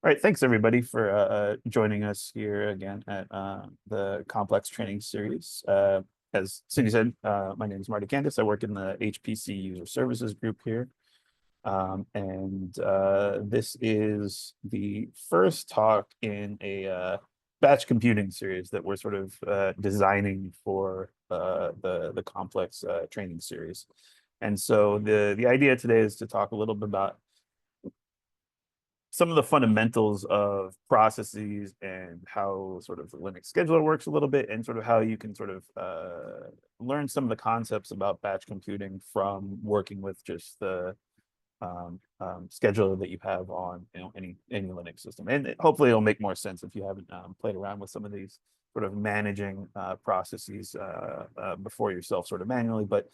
All right, thanks everybody for joining us here again at the Complex Training Series. As Cindy said, my name is Marty Candice. I work in the HPC User Services group here. And this is the first talk in a batch computing series that we're sort of designing for the Complex Training Series. And so the idea today is to talk a little bit about some of the fundamentals of processes and how sort of the Linux scheduler works a little bit, and sort of how you can sort of learn some of the concepts about batch computing from working with just the scheduler that you have on any Linux system. And hopefully it'll make more sense if you haven't played around with some of these sort of managing processes before yourself sort of manually, but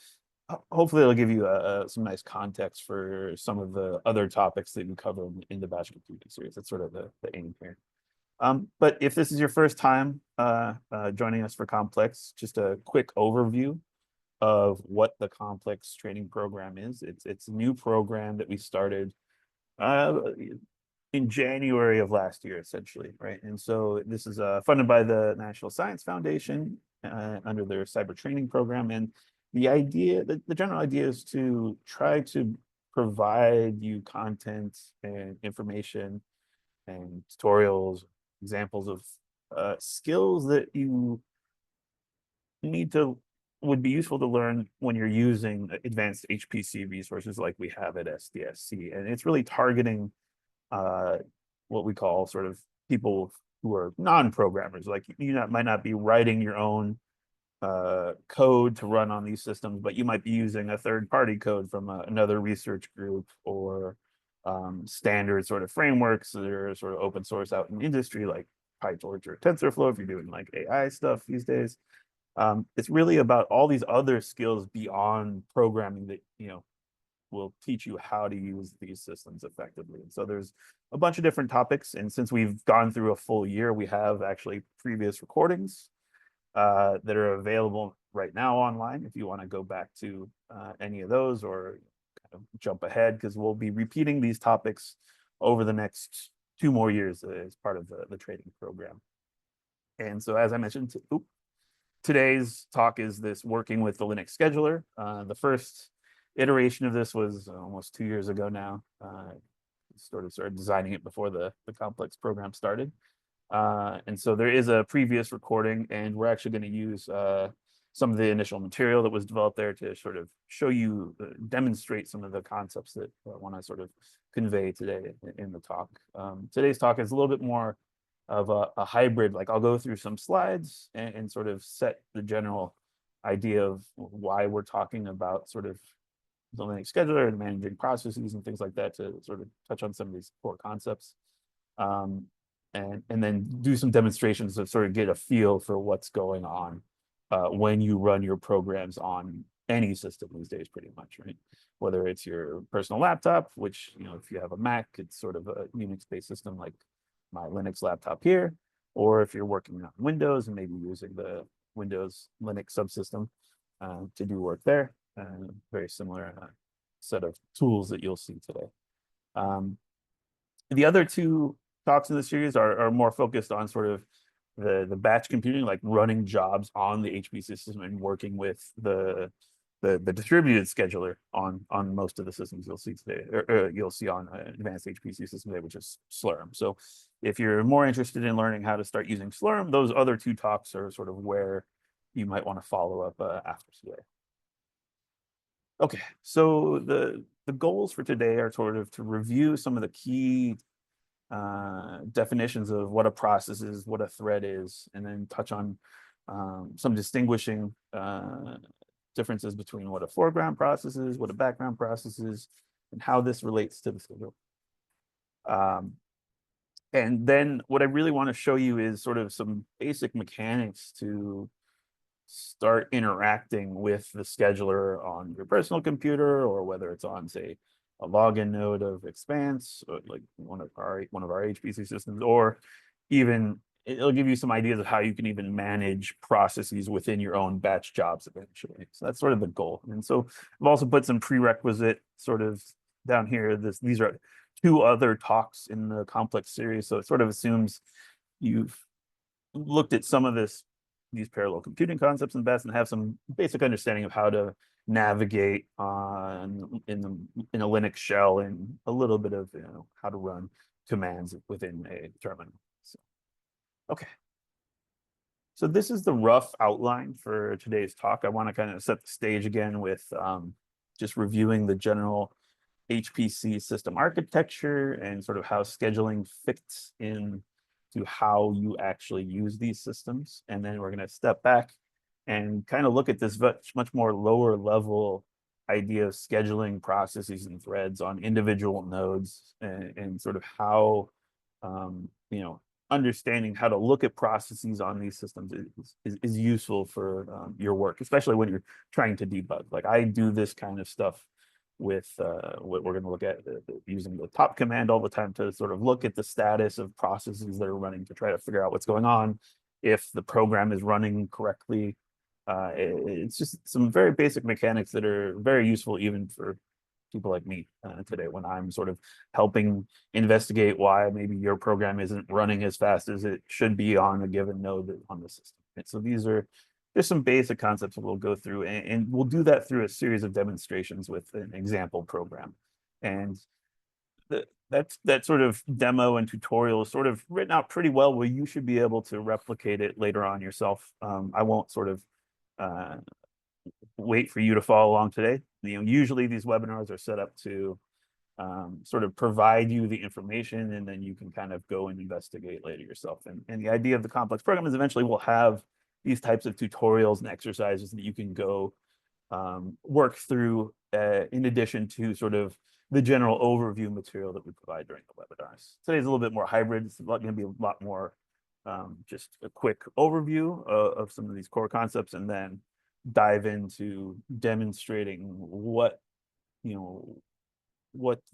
hopefully it'll give you some nice context for some of the other topics that we cover in the batch computing series. That's sort of the aim here. But if this is your first time joining us for Complex, just a quick overview of what the Complex training program is. It's a new program that we started in January of last year, essentially, right? And so this is funded by the National Science Foundation under their cyber training program. And the general idea is to try to provide you content and information and tutorials, examples of skills that you need to would be useful to learn when you're using advanced HPC resources like we have at SDSC. And it's really targeting what we call sort of people who are non-programmers. Like might not be writing your own code to run on these systems, but you might be using a third-party code from another research group, or standard sort of frameworks that are sort of open source out in industry, like PyTorch or TensorFlow, if you're doing like AI stuff these days. It's really about all these other skills beyond programming that will teach you how to use these systems effectively. And so there's a bunch of different topics, and since we've gone through a full year, we have actually previous recordings that are available right now online if you want to go back to any of those, or kind of jump ahead, because we'll be repeating these topics over the next 2 more years as part of the training program. And so, as I mentioned, today's talk is this working with the Linux scheduler. The first iteration of this was almost 2 years ago now. Sort of started designing it before the Complex program started. And so there is a previous recording, and we're actually going to use some of the initial material that was developed there to sort of show you, demonstrate some of the concepts that I want to sort of convey today in the talk. Today's talk is a little bit more of a hybrid. Like, I'll go through some slides and sort of set the general idea of why we're talking about sort of the Linux scheduler and managing processes and things like that, to sort of touch on some of these core concepts. And then do some demonstrations to sort of get a feel for what's going on when you run your programs on any system these days, pretty much, right? Whether it's your personal laptop, which, if you have a Mac, it's sort of a Unix-based system like my Linux laptop here, or if you're working on Windows and maybe using the Windows Linux subsystem to do work there. Very similar set of tools that you'll see today. The other two talks in the series are more focused on sort of the batch computing, like running jobs on the HPC system and working with the distributed scheduler on most of the systems you'll see today, or you'll see on advanced HPC system today, which is Slurm. So if you're more interested in learning how to start using Slurm, those other two talks are sort of where you might want to follow up after today. Okay, so the goals for today are sort of to review some of the key definitions of what a process is, what a thread is, and then touch on some distinguishing differences between what a foreground process is, what a background process is, and how this relates to the schedule. And then what I really want to show you is sort of some basic mechanics to start interacting with the scheduler on your personal computer, or whether it's on, say, a login node of Expanse, or like one of our HPC systems, or even it'll give you some ideas of how you can even manage processes within your own batch jobs eventually. So that's sort of the goal. And so I've also put some prerequisite sort of down here. These are two other talks in the complex series. So it sort of assumes you've looked at some of these parallel computing concepts in the past and have some basic understanding of how to navigate in a Linux shell and a little bit of how to run commands within a terminal. So, okay. So this is the rough outline for today's talk. I want to kind of set the stage again with just reviewing the general HPC system architecture and sort of how scheduling fits in to how you actually use these systems. And then we're going to step back and kind of look at this much more lower level idea of scheduling processes and threads on individual nodes and sort of how, understanding how to look at processes on these systems is useful for your work, especially when you're trying to debug. Like I do this kind of stuff with what we're going to look at using the top command all the time to sort of look at the status of processes that are running to try to figure out what's going on, if the program is running correctly. It's just some very basic mechanics that are very useful even for people like me today when I'm sort of helping investigate why maybe your program isn't running as fast as it should be on a given node on the system. And so there's some basic concepts that we'll go through, and we'll do that through a series of demonstrations with an example program. And that sort of demo and tutorial is sort of written out pretty well where you should be able to replicate it later on yourself. I won't sort of wait for you to follow along today. Usually these webinars are set up to sort of provide you the information, and then you can kind of go and investigate later yourself. And the idea of the complex program is eventually we'll have these types of tutorials and exercises that you can go work through in addition to sort of the general overview material that we provide during the webinars. Today's a little bit more hybrid. It's going to be a lot more just a quick overview of some of these core concepts, and then dive into demonstrating what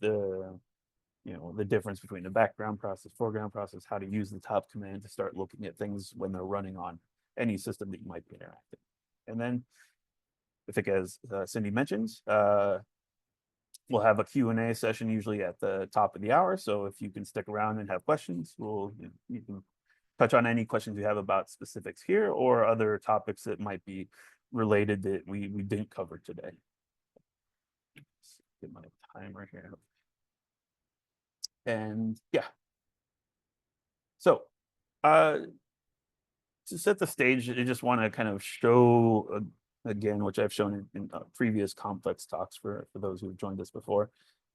the difference between the background process, foreground process, how to use the top command to start looking at things when they're running on any system that you might be interacting. And then I think as Cindy mentioned, we'll have a Q&A session usually at the top of the hour. So if you can stick around and have questions, you can touch on any questions you have about specifics here or other topics that might be related that we didn't cover today. Let's get my timer here. And yeah. So to set the stage, I just want to kind of show again, which I've shown in previous complex talks for those who've joined us before.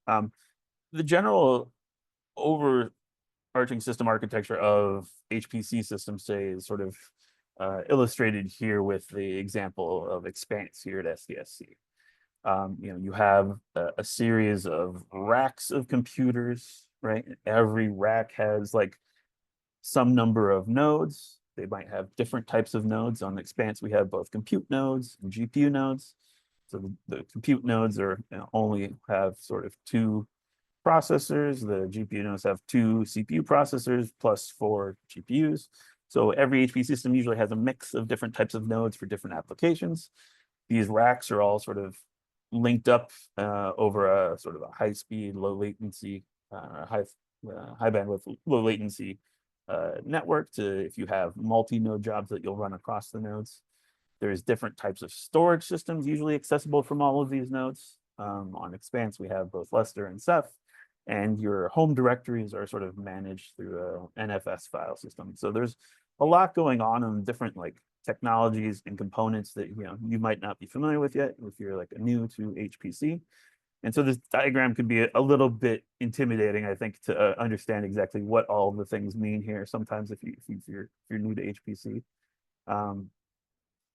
The general overarching system architecture of HPC systems today is sort of illustrated here with the example of Expanse here at SDSC. You have a series of racks of computers, right? Every rack has like some number of nodes. They might have different types of nodes. On Expanse, we have both compute nodes and GPU nodes. So the compute nodes only have sort of two processors. The GPU nodes have two CPU processors plus 4 GPUs. So every HPC system usually has a mix of different types of nodes for different applications. These racks are all sort of linked up over a sort of a high speed, low latency, high bandwidth, low latency network to if you have multi-node jobs that you'll run across the nodes. There's different types of storage systems usually accessible from all of these nodes. On Expanse, we have both Lustre and Ceph, and your home directories are sort of managed through a NFS file system. So there's a lot going on in different like technologies and components that you might not be familiar with yet if you're like new to HPC. And so this diagram could be a little bit intimidating, I think, to understand exactly what all the things mean here. Sometimes if you're new to HPC,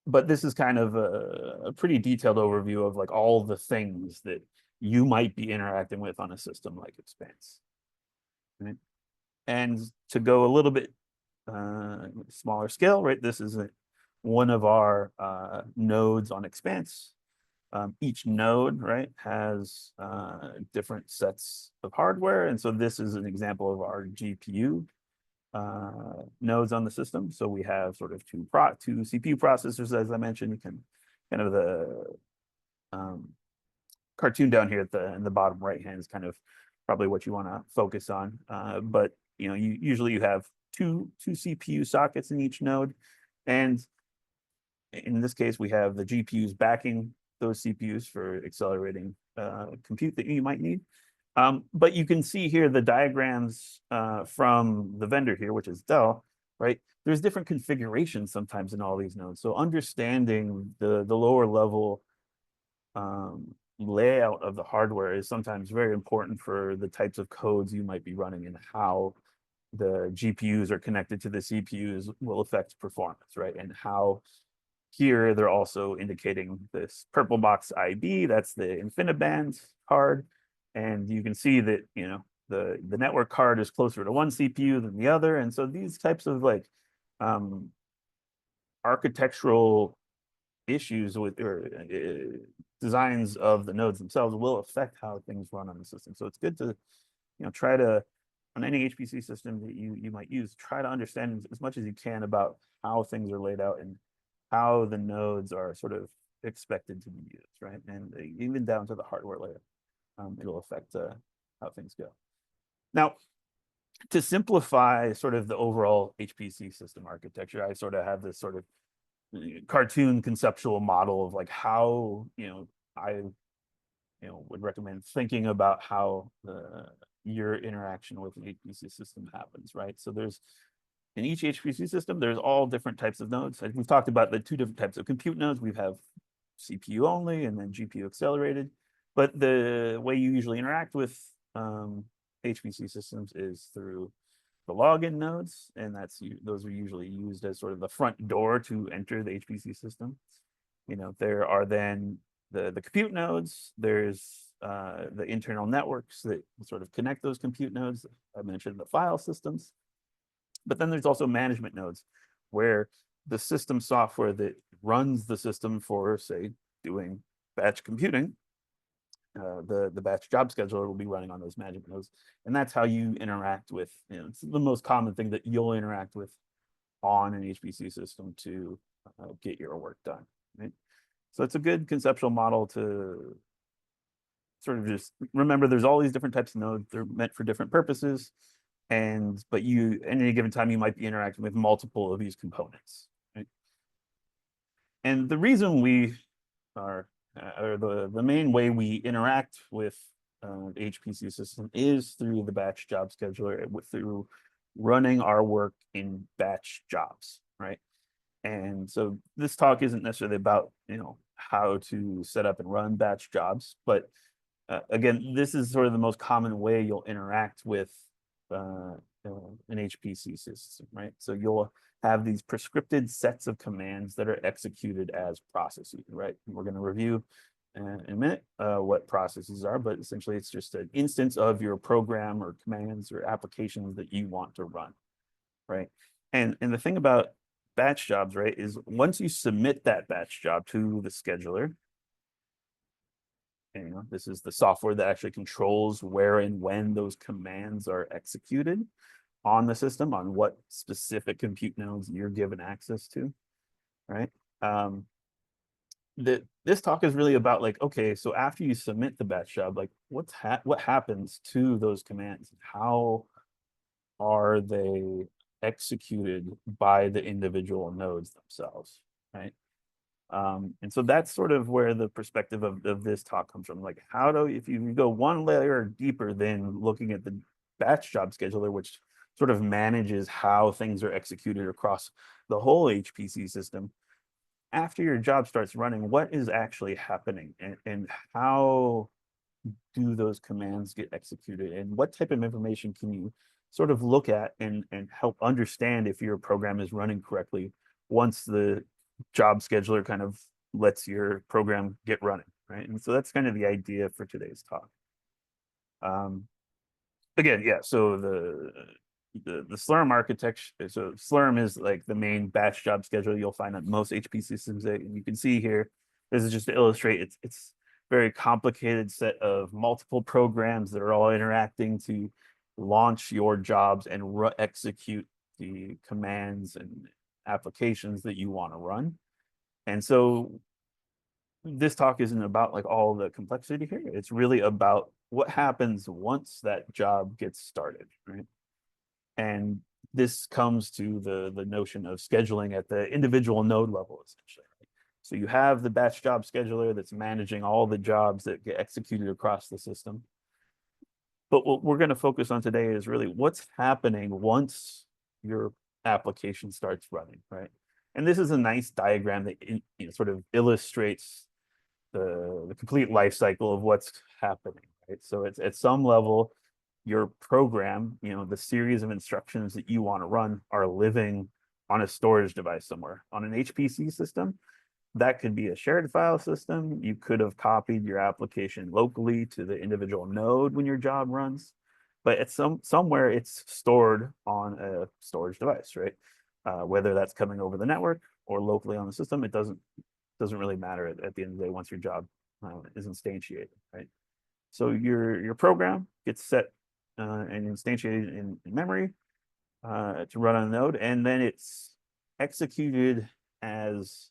but this is kind of a pretty detailed overview of like all the things that you might be interacting with on a system like Expanse. Right? And to go a little bit smaller scale, right? This is one of our nodes on Expanse. Each node, right, has different sets of hardware. And so this is an example of our GPU nodes on the system. So we have sort of two CPU processors, as I mentioned. You can kind of the cartoon down here in the bottom right hand is kind of probably what you want to focus on. But you usually you have two CPU sockets in each node, and in this case, we have the GPUs backing those CPUs for accelerating compute that you might need. But you can see here the diagrams from the vendor here, which is Dell, right? There's different configurations sometimes in all these nodes. So understanding the lower level layout of the hardware is sometimes very important for the types of codes you might be running and how the GPUs are connected to the CPUs will affect performance, right? And how here they're also indicating this purple box IB, that's the InfiniBand card. And you can see that, the network card is closer to one CPU than the other. And so these types of like architectural issues with or designs of the nodes themselves will affect how things run on the system. So it's good to, try to, on any HPC system that you might use, try to understand as much as you can about how things are laid out and how the nodes are sort of expected to be used, right? And even down to the hardware layer, it'll affect how things go. Now, to simplify sort of the overall HPC system architecture, I sort of have this sort of cartoon conceptual model of like how, I would recommend thinking about how your interaction with an HPC system happens, right? So there's in each HPC system, there's all different types of nodes. We've talked about the two different types of compute nodes. We have CPU only and then GPU accelerated. But the way you usually interact with HPC systems is through the login nodes, and those are usually used as sort of the front door to enter the HPC system. There are then the compute nodes. There's the internal networks that sort of connect those compute nodes. I mentioned the file systems. But then there's also management nodes where the system software that runs the system for, say, doing batch computing, the batch job scheduler will be running on those management nodes. And that's how you interact with, it's the most common thing that you'll interact with on an HPC system to get your work done, right? So it's a good conceptual model to sort of just remember there's all these different types of nodes. They're meant for different purposes. But at any given time, you might be interacting with multiple of these components, right? And the reason we are, or the main way we interact with the HPC system is through the batch job scheduler, through running our work in batch jobs, right? And so this talk isn't necessarily about, how to set up and run batch jobs, but again, this is sort of the most common way you'll interact with an HPC system, right? So you'll have these prescripted sets of commands that are executed as processes, right? We're going to review in a minute what processes are, but essentially it's just an instance of your program or commands or applications that you want to run, right? And the thing about batch jobs, right, is once you submit that batch job to the scheduler, and this is the software that actually controls where and when those commands are executed on the system, on what specific compute nodes you're given access to, right? This talk is really about like, okay, so after you submit the batch job, like what happens to those commands? How are they executed by the individual nodes themselves, right? And so that's sort of where the perspective of this talk comes from. Like, if you go one layer deeper than looking at the batch job scheduler, which sort of manages how things are executed across the whole HPC system, after your job starts running, what is actually happening and how do those commands get executed and what type of information can you sort of look at and help understand if your program is running correctly once the job scheduler kind of lets your program get running, right? And so that's kind of the idea for today's talk. Again, yeah, so the Slurm architecture, so Slurm is like the main batch job schedule you'll find on most HPC systems. And you can see here, this is just to illustrate, it's very complicated set of multiple programs that are all interacting to launch your jobs and execute the commands and applications that you want to run. And so this talk isn't about like all the complexity here. It's really about what happens once that job gets started, right? And this comes to the notion of scheduling at the individual node level, essentially. So you have the batch job scheduler that's managing all the jobs that get executed across the system. But what we're going to focus on today is really what's happening once your application starts running, right? And this is a nice diagram that sort of illustrates the complete life cycle of what's happening, right? So it's at some level, your program, the series of instructions that you want to run are living on a storage device somewhere. On an HPC system, that could be a shared file system. You could have copied your application locally to the individual node when your job runs, but it's somewhere it's stored on a storage device, right? Whether that's coming over the network or locally on the system, it doesn't really matter at the end of the day once your job is instantiated, right? So your program gets set and instantiated in memory to run on a node, and then it's executed as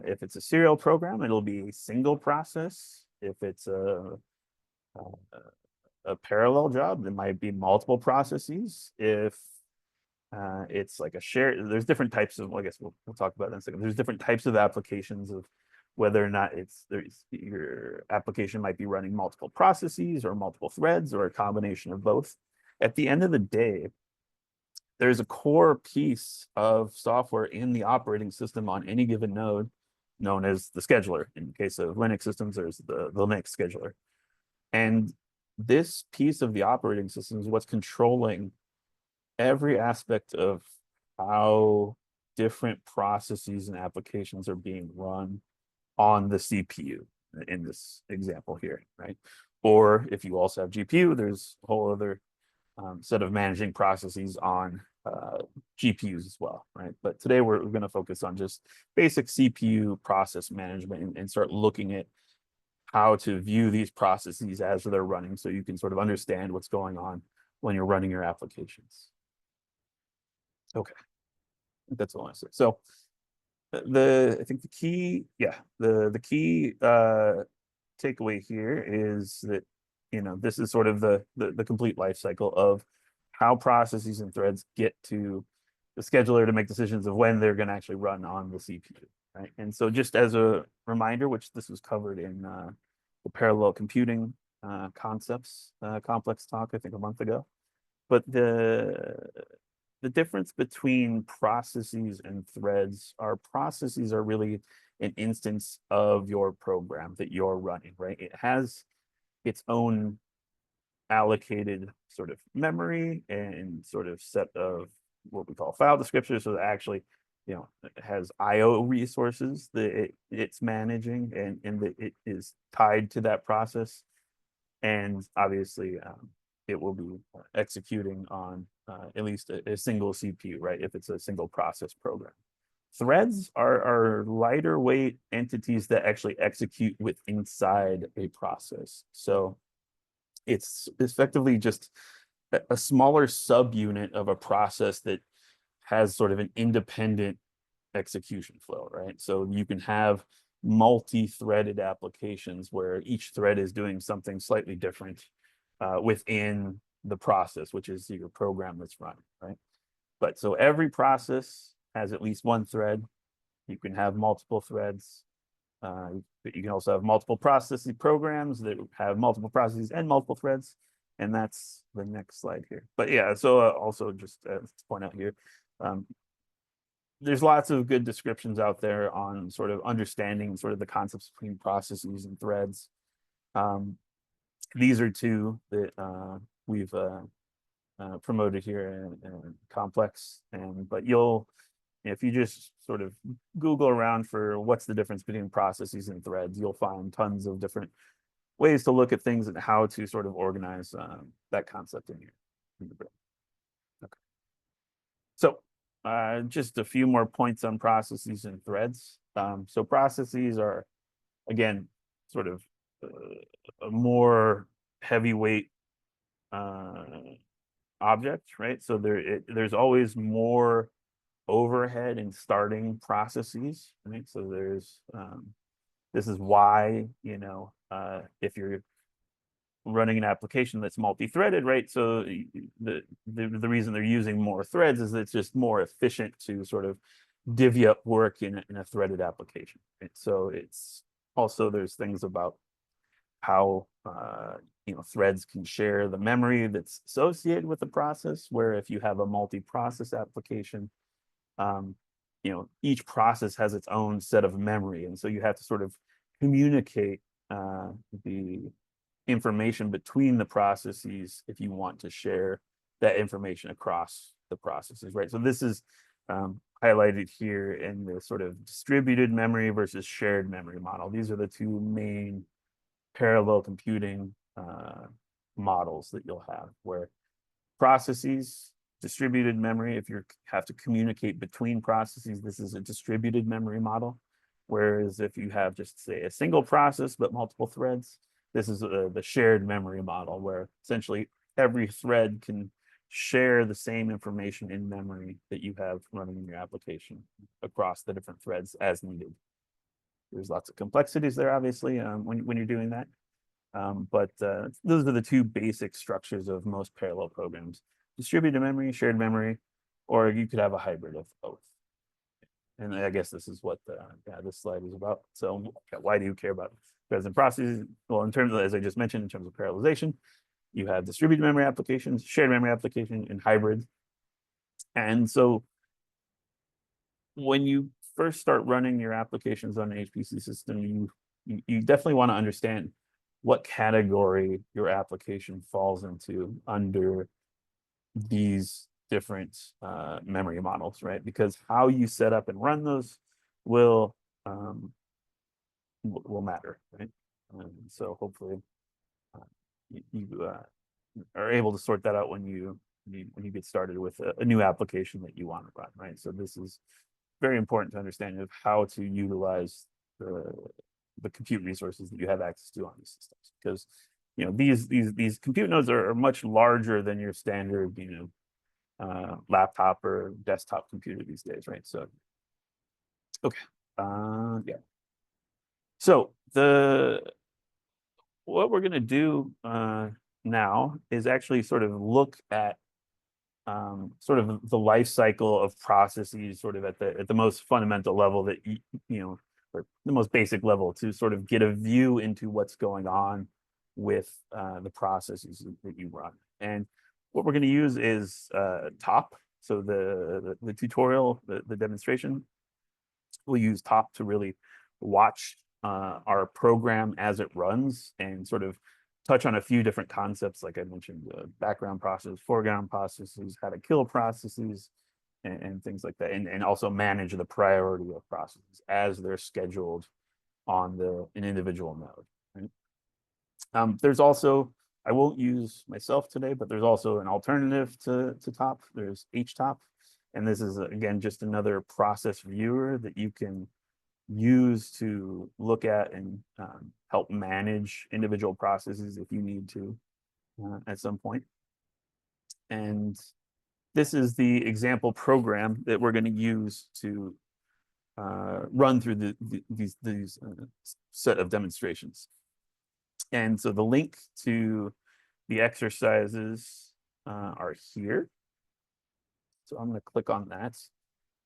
if it's a serial program, it'll be a single process. If it's a parallel job, there might be multiple processes. If it's like a share, there's different types of, well, I guess we'll talk about that in a second. There's different types of applications of whether or not your application might be running multiple processes or multiple threads or a combination of both. At the end of the day, there's a core piece of software in the operating system on any given node known as the scheduler. In the case of Linux systems, there's the Linux scheduler. And this piece of the operating system is what's controlling every aspect of how different processes and applications are being run on the CPU in this example here, right? Or if you also have GPU, there's a whole other set of managing processes on GPUs as well, right? But today we're going to focus on just basic CPU process management and start looking at how to view these processes as they're running so you can sort of understand what's going on when you're running your applications. Okay, that's all I say. So I think the key, the key takeaway here is that this is sort of the complete life cycle of how processes and threads get to the scheduler to make decisions of when they're going to actually run on the CPU, right? And so just as a reminder, which this was covered in the parallel computing concepts complex talk, I think a month ago, but the difference between processes and threads are processes are really an instance of your program that you're running, right? It has its own allocated sort of memory and sort of set of what we call file descriptors. So that actually, it has IO resources that it's managing and that it is tied to that process. And obviously, it will be executing on at least a single CPU, right? If it's a single process program. Threads are lighter weight entities that actually execute with inside a process. So it's effectively just a smaller subunit of a process that has sort of an independent execution flow, right? So you can have multi-threaded applications where each thread is doing something slightly different within the process, which is your program that's running, right? But so every process has at least one thread. You can have multiple threads. But you can also have multiple processing programs that have multiple processes and multiple threads. And that's the next slide here. But yeah, so also just to point out here, there's lots of good descriptions out there on sort of understanding sort of the concepts between processes and threads. These are two that we've promoted here in Complex, but if you just sort of Google around for what's the difference between processes and threads, you'll find tons of different ways to look at things and how to sort of organize that concept in here. Okay. So just a few more points on processes and threads. So processes are, again, sort of a more heavyweight object, right? So there's always more overhead in starting processes, right? So there's this is why if you're running an application that's multi-threaded, right? So the reason they're using more threads is that it's just more efficient to sort of divvy up work in a threaded application. Right? So it's also, there's things about how threads can share the memory that's associated with the process, where if you have a multi-process application, each process has its own set of memory, and so you have to sort of communicate the information between the processes if you want to share that information across the processes, right? So this is highlighted here in the sort of distributed memory versus shared memory model. These are the two main parallel computing models that you'll have, where processes, distributed memory, if you have to communicate between processes, this is a distributed memory model. Whereas if you have just, say, a single process but multiple threads, this is the shared memory model, where essentially every thread can share the same information in memory that you have running in your application across the different threads as needed. There's lots of complexities there, obviously, when you're doing that. But those are the two basic structures of most parallel programs: distributed memory, shared memory, or you could have a hybrid of both. And I guess this is what this slide is about. So why do you care about threads and processes? Well, in terms of, as I just mentioned, in terms of parallelization, you have distributed memory applications, shared memory application, and hybrid. And so when you first start running your applications on an HPC system, you definitely want to understand what category your application falls into under these different memory models, right? Because how you set up and run those will matter, right? So hopefully you are able to sort that out when you get started with a new application that you want to run, right? So this is very important to understand of how to utilize the compute resources that you have access to on these systems, because these compute nodes are much larger than your standard laptop or desktop computer these days, right? So okay, yeah. So what we're going to do now is actually sort of look at sort of the life cycle of processes, sort of at the most fundamental level, that or the most basic level, to sort of get a view into what's going on with the processes that you run. And what we're going to use is top. So the tutorial, the demonstration, we'll use top to really watch our program as it runs and sort of touch on a few different concepts, like I mentioned, background processes, foreground processes, how to kill processes, and things like that, and also manage the priority of processes as they're scheduled on an individual node. Right? There's also, I won't use myself today, but there's also an alternative to top. There's htop, and this is again just another process viewer that you can use to look at and help manage individual processes if you need to at some point. And this is the example program that we're going to use to run through these set of demonstrations. And so the link to the exercises are here. So I'm going to click on that,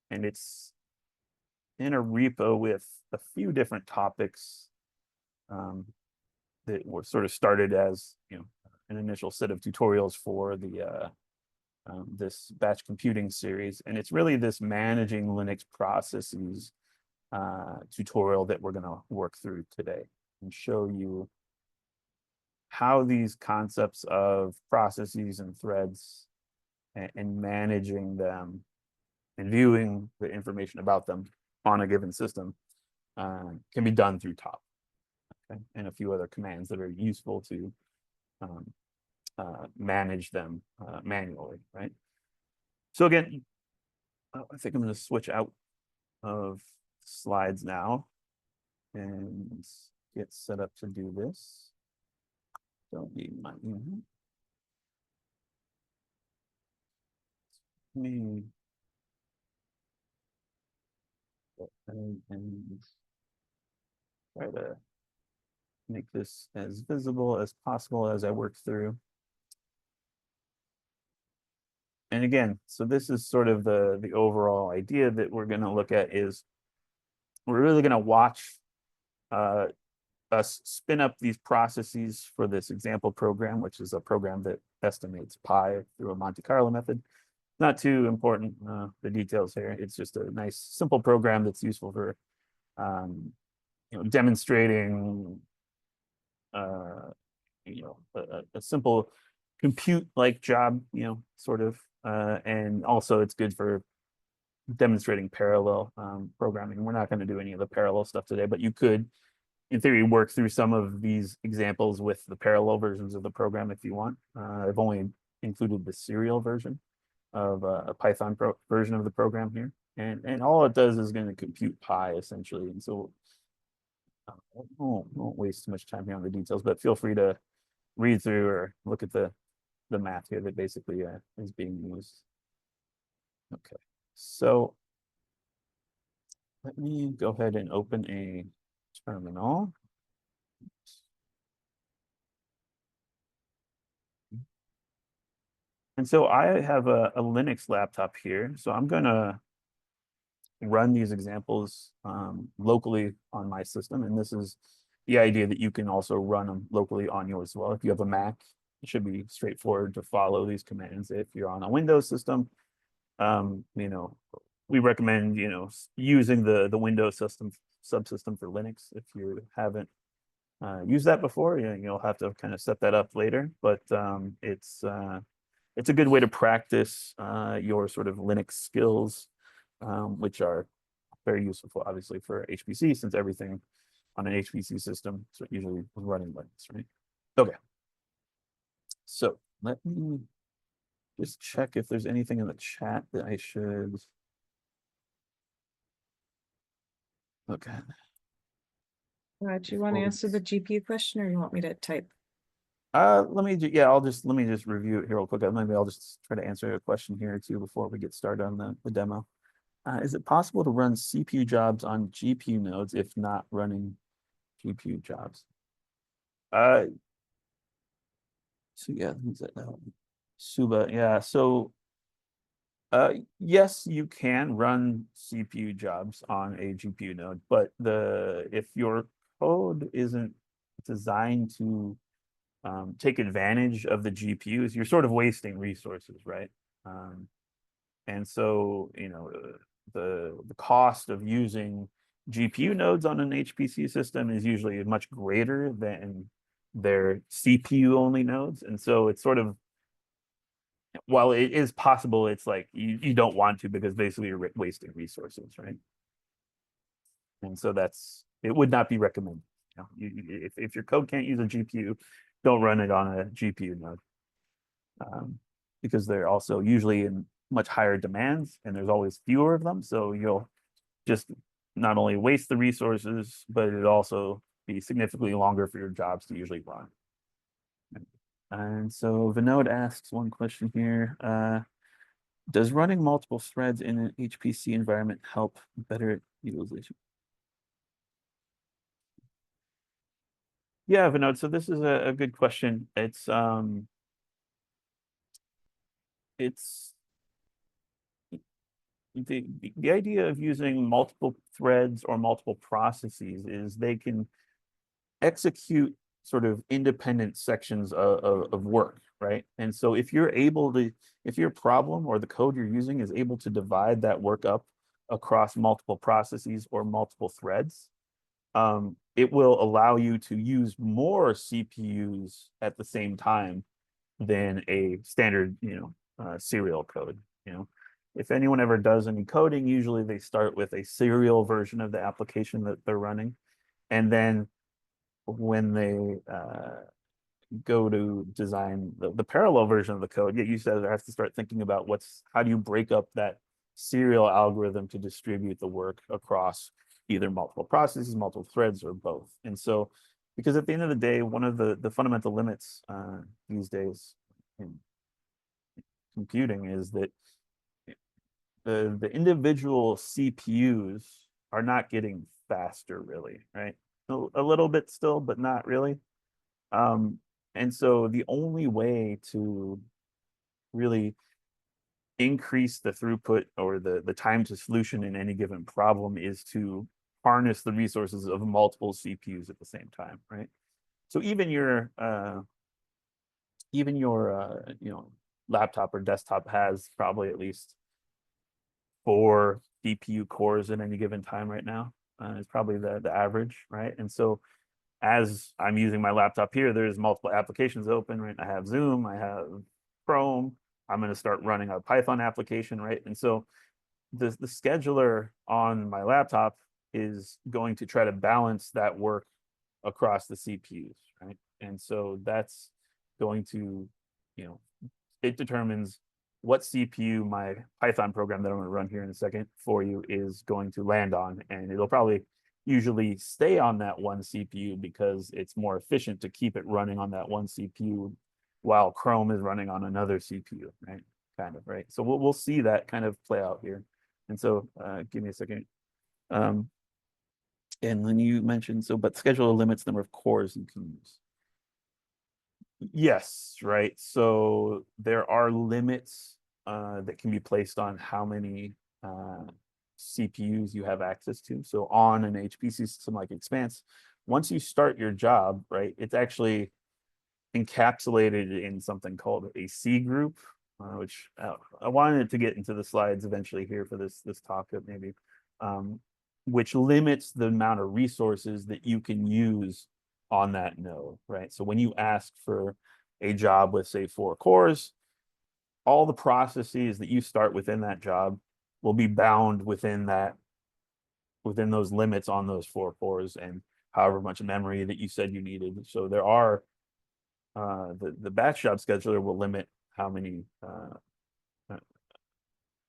and it's in a repo with a few different topics that were sort of started as an initial set of tutorials for the this batch computing series. And it's really this managing Linux processes tutorial that we're going to work through today and show you how these concepts of processes and threads and managing them and viewing the information about them on a given system can be done through top, okay? And a few other commands that are useful to manage them manually, right? So again, I think I'm going to switch out of slides now and get set up to do this. Don't need my email. Me. And try to make this as visible as possible as I work through. And again, so this is sort of the overall idea that we're going to look at is we're really going to watch us spin up these processes for this example program, which is a program that estimates pi through a Monte Carlo method. Not too important, the details here. It's just a nice, simple program that's useful for demonstrating a simple compute-like job, sort of, and also it's good for demonstrating parallel programming. We're not going to do any of the parallel stuff today, but you could, in theory, work through some of these examples with the parallel versions of the program if you want. I've only included the serial version of a Python version of the program here. And all it does is going to compute pi essentially. And so I won't waste too much time here on the details, but feel free to read through or look at the math here that basically is being used. Okay, so let me go ahead and open a terminal. And so I have a Linux laptop here. So I'm going to run these examples locally on my system. And this is the idea that you can also run them locally on yours as well. If you have a Mac, it should be straightforward to follow these commands. If you're on a Windows system, we recommend, using the Windows system subsystem for Linux. If you haven't used that before, you'll have to kind of set that up later. But it's a good way to practice your sort of Linux skills, which are very useful, obviously, for HPC, since everything on an HPC system is usually running Linux, right? Okay. So let me just check if there's anything in the chat that I should. Okay. Do you want to answer the GPU question, or you want me to type? Let me just review it here real quick. Maybe I'll just try to answer a question here too before we get started on the demo. Is it possible to run CPU jobs on GPU nodes if not running GPU jobs? So yeah, who's that now? Suba, yeah. So yes, you can run CPU jobs on a GPU node, but if your code isn't designed to take advantage of the GPUs, you're sort of wasting resources, right? And so, the cost of using GPU nodes on an HPC system is usually much greater than their CPU only nodes. And so it's sort of, while it is possible, it's like you don't want to, because basically you're wasting resources, right? And so it would not be recommended. If your code can't use a GPU, don't run it on a GPU node, because they're also usually in much higher demands and there's always fewer of them. So you'll just not only waste the resources, but it'd also be significantly longer for your jobs to usually run. And so Vinod asks one question here. Does running multiple threads in an HPC environment help better utilization? Yeah, Vinod, so this is a good question. It's the idea of using multiple threads or multiple processes is they can execute sort of independent sections of work, right? And so if your problem or the code you're using is able to divide that work up across multiple processes or multiple threads, it will allow you to use more CPUs at the same time than a standard, serial code. If anyone ever does any coding, usually they start with a serial version of the application that they're running, and then when they go to design the parallel version of the code, you said I have to start thinking about how do you break up that serial algorithm to distribute the work across either multiple processes, multiple threads, or both. And so, because at the end of the day, one of the fundamental limits these days in computing is that the individual CPUs are not getting faster, really, right? a little bit still, but not really. And so the only way to really increase the throughput or the time to solution in any given problem is to harness the resources of multiple CPUs at the same time, right? So even your laptop or desktop has probably at least 4 CPU cores at any given time right now. It's probably the average, right? And so as I'm using my laptop here, there's multiple applications open, right? I have Zoom, I have Chrome. I'm going to start running a Python application, right? And so the scheduler on my laptop is going to try to balance that work across the CPUs, right? And so that's going to, it determines what CPU my Python program that I'm going to run here in a second for you is going to land on. And it'll probably usually stay on that one CPU because it's more efficient to keep it running on that one CPU while Chrome is running on another CPU, right? Kind of, right? So we'll see that kind of play out here. And so give me a second. And then you mentioned, but scheduler limits the number of cores you can use. Yes, right. So there are limits that can be placed on how many CPUs you have access to. So on an HPC system like Expanse, once you start your job, right, it's actually encapsulated in something called a C group, which I wanted to get into the slides eventually here for this talk, maybe, which limits the amount of resources that you can use on that node, right? So when you ask for a job with, say, 4 cores, all the processes that you start within that job will be bound within those limits on those 4 cores and however much memory that you said you needed. So there are the batch job scheduler will limit how many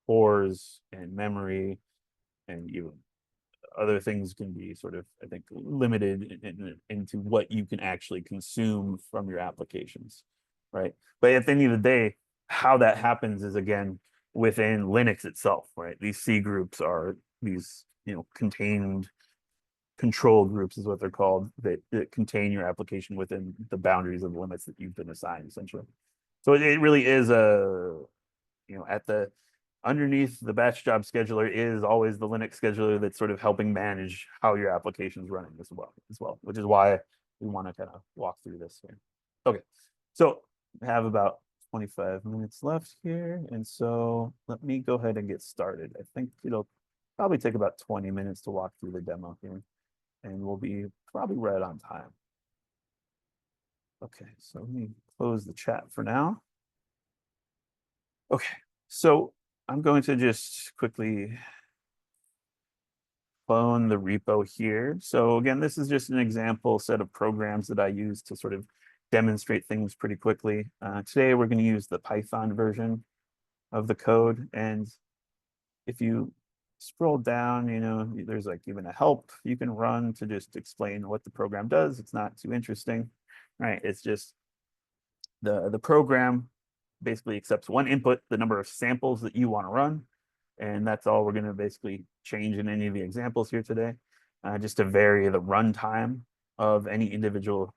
cores and memory and even other things can be sort of, I think, limited into what you can actually consume from your applications, right? But at the end of the day, how that happens is, again, within Linux itself, right? These C groups are these, contained control groups is what they're called, that contain your application within the boundaries of the limits that you've been assigned, essentially. So it really is at the underneath the batch job scheduler is always the Linux scheduler that's sort of helping manage how your application is running as well, which is why we want to kind of walk through this here. Okay, so we have about 25 minutes left here, and so let me go ahead and get started. I think it'll probably take about 20 minutes to walk through the demo here, and we'll be probably right on time. Okay, so let me close the chat for now. Okay, so I'm going to just quickly clone the repo here. So again, this is just an example set of programs that I use to sort of demonstrate things pretty quickly. Today, we're going to use the Python version of the code. And if you scroll down, there's like even a help you can run to just explain what the program does. It's not too interesting, right? It's just the program basically accepts one input, the number of samples that you want to run. And that's all we're going to basically change in any of the examples here today, just to vary the runtime of any individual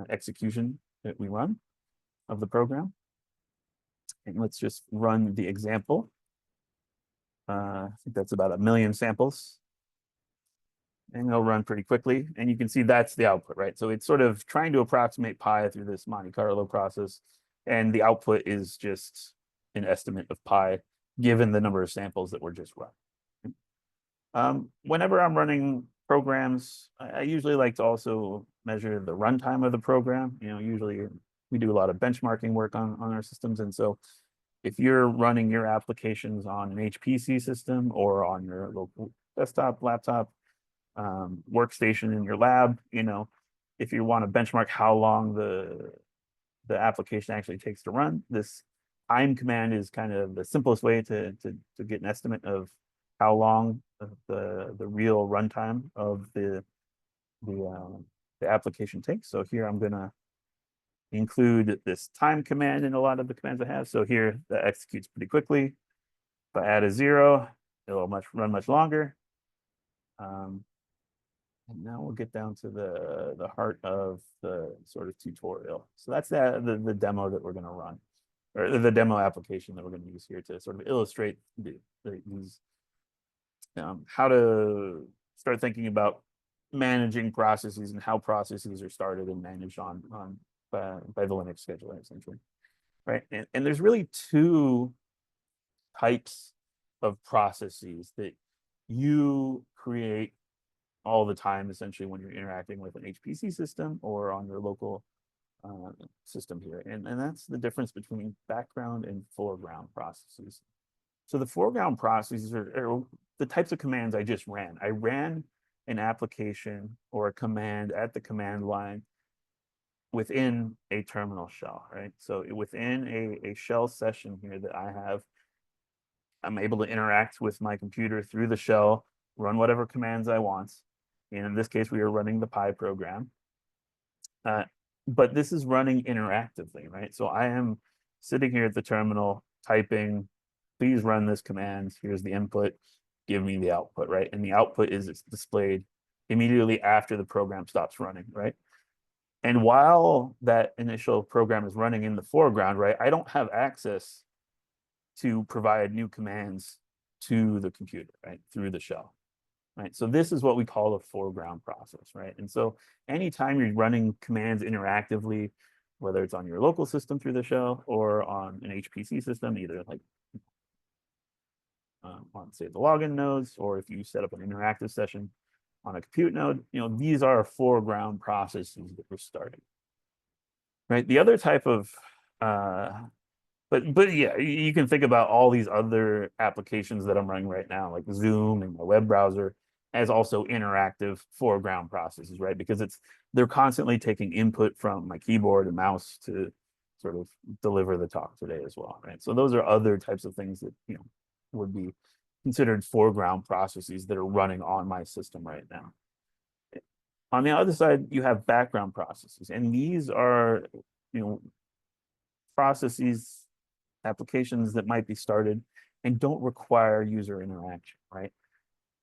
execution that we run of the program. And let's just run the example. I think that's about 1 million samples. And it'll run pretty quickly. And you can see that's the output, right? So it's sort of trying to approximate pi through this Monte Carlo process. And the output is just an estimate of pi given the number of samples that were just run. Whenever I'm running programs, I usually like to also measure the runtime of the program. Usually we do a lot of benchmarking work on our systems. And so if you're running your applications on an HPC system or on your local desktop, laptop, workstation in your lab, if you want to benchmark how long the application actually takes to run, this time command is kind of the simplest way to get an estimate of how long the real runtime of the application takes. So here I'm going to include this time command in a lot of the commands I have. So here that executes pretty quickly. If I add a 0, it'll run much longer. And now we'll get down to the heart of the sort of tutorial. So that's the demo that we're going to run, or the demo application that we're going to use here to sort of illustrate these how to start thinking about managing processes and how processes are started and managed by the Linux scheduler, essentially, right? And there's really two types of processes that you create all the time, essentially, when you're interacting with an HPC system or on your local system here. And that's the difference between background and foreground processes. So the foreground processes are the types of commands I just ran. I ran an application or a command at the command line within a terminal shell, right? So within a shell session here that I have, I'm able to interact with my computer through the shell, run whatever commands I want. And in this case, we are running the Pi program. But this is running interactively, right? So I am sitting here at the terminal typing, please run this command. Here's the input, give me the output, right? And the output is displayed immediately after the program stops running, right? And while that initial program is running in the foreground, right, I don't have access to provide new commands to the computer, right, through the shell, right? So this is what we call a foreground process, right? And so anytime you're running commands interactively, whether it's on your local system through the shell or on an HPC system, either like on, say, the login nodes, or if you set up an interactive session on a compute node, these are foreground processes that we're starting, right? The other type of but yeah, you can think about all these other applications that I'm running right now, like Zoom and my web browser, as also interactive foreground processes, right? Because they're constantly taking input from my keyboard and mouse to sort of deliver the talk today as well, right? So those are other types of things that would be considered foreground processes that are running on my system right now. On the other side, you have background processes, and these are processes, applications that might be started and don't require user interaction, right?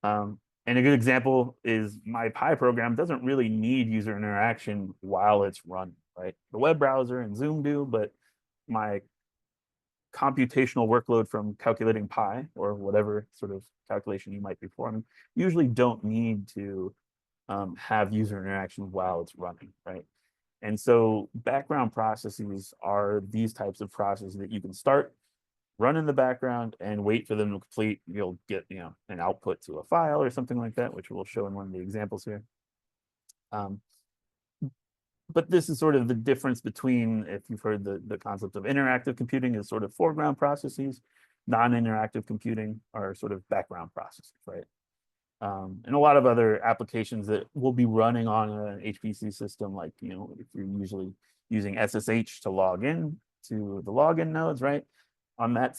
And a good example is my Pi program doesn't really need user interaction while it's running, right? The web browser and Zoom do, but my computational workload from calculating Pi or whatever sort of calculation you might be performing usually don't need to have user interaction while it's running, right? And so background processes are these types of processes that you can start, run in the background, and wait for them to complete. You'll get an output to a file or something like that, which we'll show in one of the examples here. But this is sort of the difference between, if you've heard the concept of interactive computing is sort of foreground processes, non-interactive computing are sort of background processes, right? And a lot of other applications that will be running on an HPC system, like if you're usually using SSH to log in to the login nodes, right? On that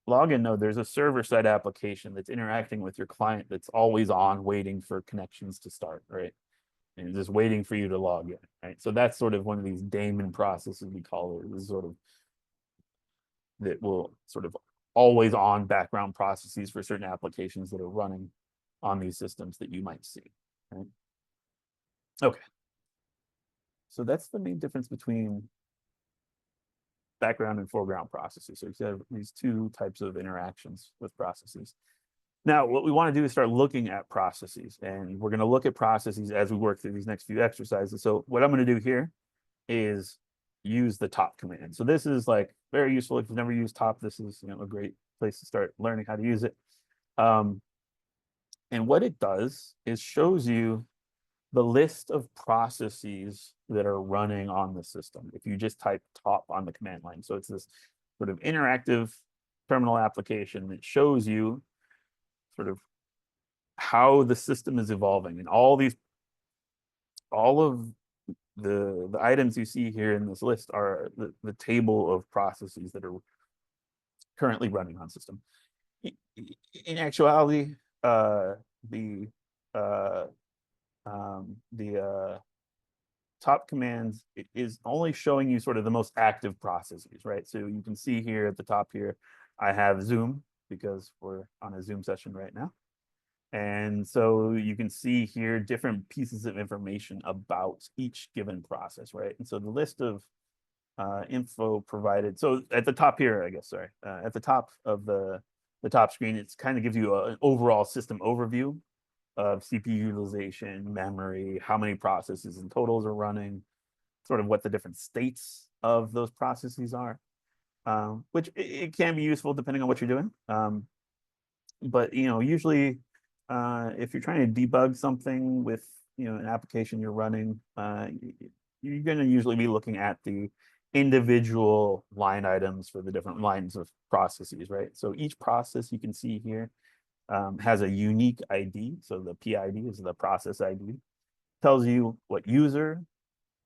login node, there's a server-side application that's interacting with your client that's always on, waiting for connections to start, right? And just waiting for you to log in, right? So that's sort of one of these daemon processes we call it. This sort of that will sort of always on background processes for certain applications that are running on these systems that you might see, right? Okay. So that's the main difference between background and foreground processes. So you have these two types of interactions with processes. Now, what we want to do is start looking at processes, and we're going to look at processes as we work through these next few exercises. So what I'm going to do here is use the top command. So this is like very useful. If you've never used top, this is a great place to start learning how to use it. And what it does is shows you the list of processes that are running on the system if you just type top on the command line. So it's this sort of interactive terminal application that shows you sort of how the system is evolving, and all of the items you see here in this list are the table of processes that are currently running on system. In actuality, the top commands is only showing you sort of the most active processes, right? So you can see here at the top here, I have Zoom because we're on a Zoom session right now. And so you can see here different pieces of information about each given process, right? And so the list of info provided. So at the top here, I guess, sorry, at the top of the top screen, it's kind of gives you an overall system overview of CPU utilization, memory, how many processes and totals are running, sort of what the different states of those processes are, which it can be useful depending on what you're doing. But usually, if you're trying to debug something with an application you're running, you're going to usually be looking at the individual line items for the different lines of processes, right? So each process you can see here has a unique ID. So the PID is the process ID. Tells you what user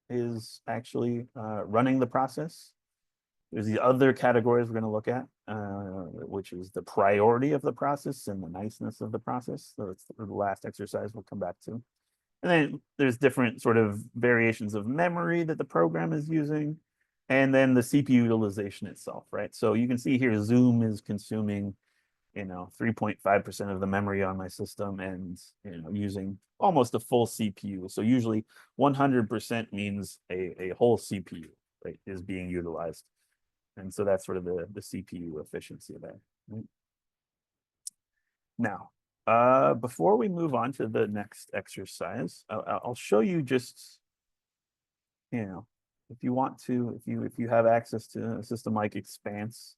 is actually running the process. There's the other categories we're going to look at, which is the priority of the process and the niceness of the process. So it's the last exercise we'll come back to. And then there's different sort of variations of memory that the program is using, and then the CPU utilization itself, right? So you can see here, Zoom is consuming 3.5% of the memory on my system and using almost a full CPU. So usually 100% means a whole CPU, right, is being utilized. And so that's sort of the CPU efficiency there. Right? Now, before we move on to the next exercise, I'll show you just, if you want to, if you have access to a system like Expanse,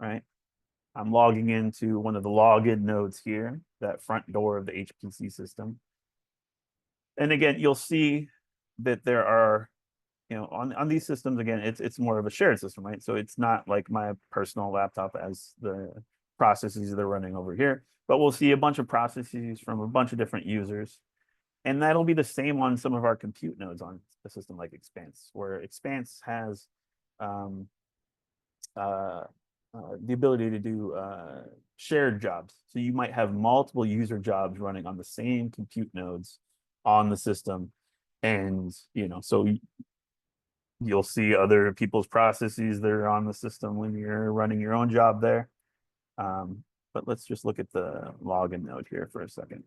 right? I'm logging into one of the login nodes here, that front door of the HPC system. And again, you'll see that there are, on these systems, again, it's more of a shared system, right? So it's not like my personal laptop as the processes that are running over here, but we'll see a bunch of processes from a bunch of different users. And that'll be the same on some of our compute nodes on a system like Expanse, where Expanse has the ability to do shared jobs. So you might have multiple user jobs running on the same compute nodes on the system. And, so you'll see other people's processes that are on the system when you're running your own job there. But let's just look at the login node here for a second.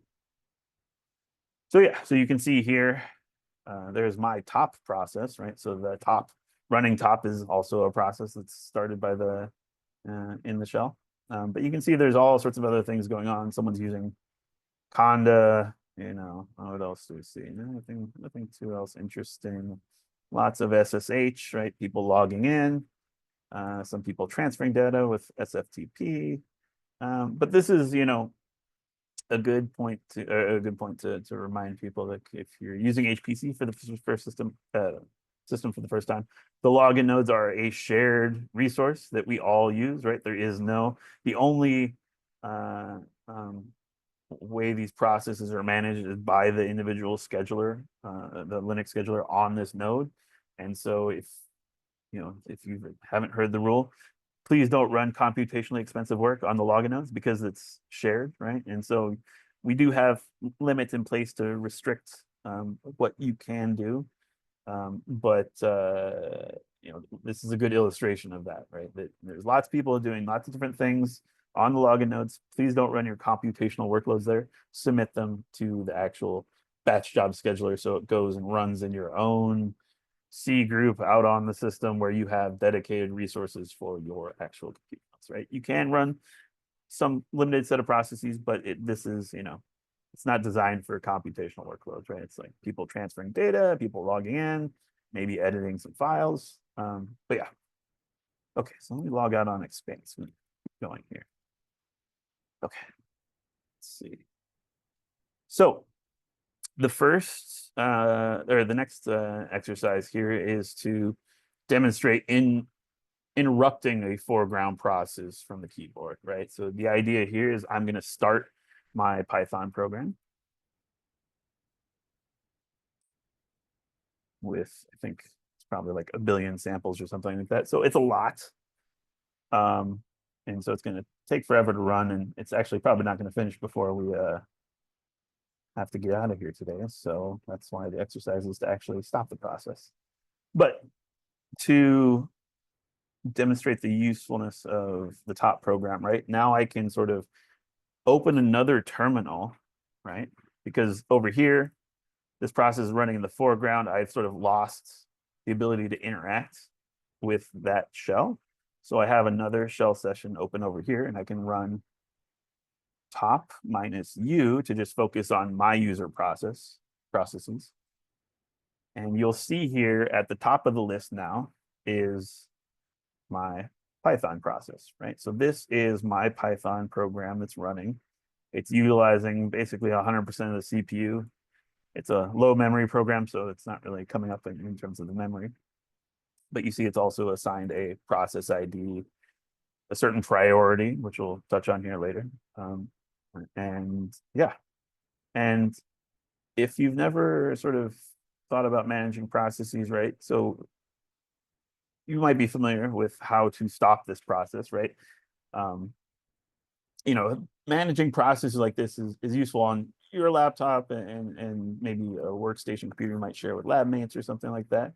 So yeah, so you can see here, there's my top process, right? So the running top is also a process that's started by the in the shell. But you can see there's all sorts of other things going on. Someone's using Conda, what else do we see? Nothing too else interesting. Lots of SSH, right? People logging in, some people transferring data with SFTP. But this is, a good point to remind people that if you're using HPC for the first system for the first time, the login nodes are a shared resource that we all use, right? The only way these processes are managed is by the individual scheduler, the Linux scheduler on this node. And so if you haven't heard the rule, please don't run computationally expensive work on the login nodes because it's shared, right? And so we do have limits in place to restrict what you can do. But this is a good illustration of that, right? That there's lots of people doing lots of different things on the login nodes. Please don't run your computational workloads there. Submit them to the actual batch job scheduler so it goes and runs in your own C group out on the system where you have dedicated resources for your actual compute nodes, right? You can run some limited set of processes, but this is, it's not designed for computational workloads, right? It's like people transferring data, people logging in, maybe editing some files. But yeah. Okay, so let me log out on Expanse. Keep going here. Okay, let's see. So the first or the next exercise here is to demonstrate interrupting a foreground process from the keyboard, right? So the idea here is I'm going to start my Python program with, I think it's probably like 1 billion samples or something like that. So it's a lot. And so it's going to take forever to run, and it's actually probably not going to finish before we have to get out of here today. So that's why the exercise is to actually stop the process. But to demonstrate the usefulness of the top program, right? Now I can sort of open another terminal, right? Because over here, this process is running in the foreground. I've sort of lost the ability to interact with that shell. So I have another shell session open over here, and I can run top minus U to just focus on my user processes. And you'll see here at the top of the list now is my Python process, right? So this is my Python program that's running. It's utilizing basically 100% of the CPU. It's a low memory program, so it's not really coming up in terms of the memory. But you see it's also assigned a process ID, a certain priority, which we'll touch on here later. And yeah, and if you've never sort of thought about managing processes, right? So you might be familiar with how to stop this process, right? You know, managing processes like this is useful on your laptop and maybe a workstation computer you might share with lab mates or something like that.